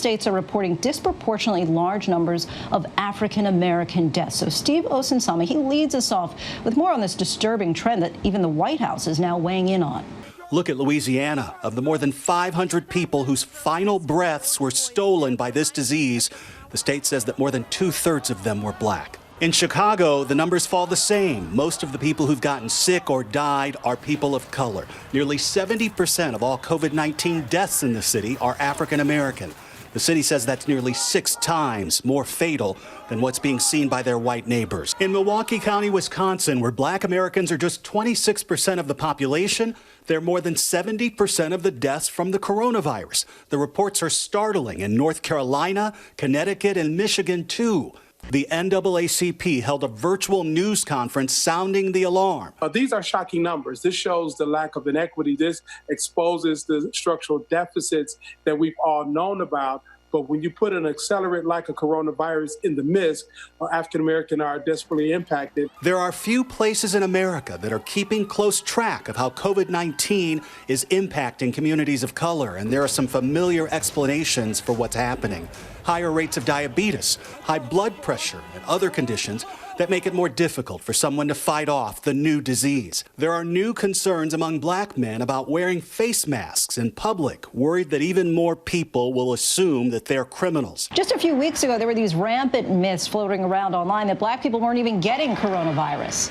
states are reporting disproportionately large numbers of African-American deaths. So Steve Osunsami, he leads us off with more on this disturbing trend that even the White House is now weighing in on. Look at Louisiana. Of the more than 500 people whose final breaths were stolen by this disease, the state says that more than 2/3 of them were black. In Chicago, the numbers fall the same. Most of the people who've gotten sick or died are people of color. Nearly 70% of all COVID-19 deaths in the city are African American. The city says that's nearly 6 times more fatal than what's being seen by their white neighbors. In Milwaukee County, Wisconsin, where black Americans are just 26% of the population, they're more than 70% of the deaths from the coronavirus. The reports are startling in North Carolina, Connecticut, and Michigan, too. The NAACP held a virtual news conference sounding the alarm. These are shocking numbers. This shows the lack of inequity. This exposes the structural deficits that we've all known about. But when you put an accelerant like a coronavirus in the midst, African Americans are desperately impacted. There are few places in America that are keeping close track of how COVID-19 is impacting communities of color, and there are some familiar explanations for what's happening. Higher rates of diabetes, high blood pressure, and other conditions that make it more difficult for someone to fight off the new disease. There are new concerns among black men about wearing face masks in public, worried that even more people will assume that they're criminals. Just a few weeks ago, there were these rampant myths floating around online that black people weren't even getting coronavirus.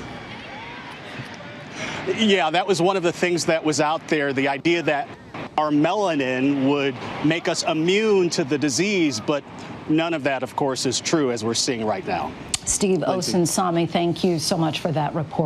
Yeah, that was one of the things that was out there, the idea that our melanin would make us immune to the disease, but none of that, of course, is true, as we're seeing right now. Steve Osunsami, thank you so much for that report.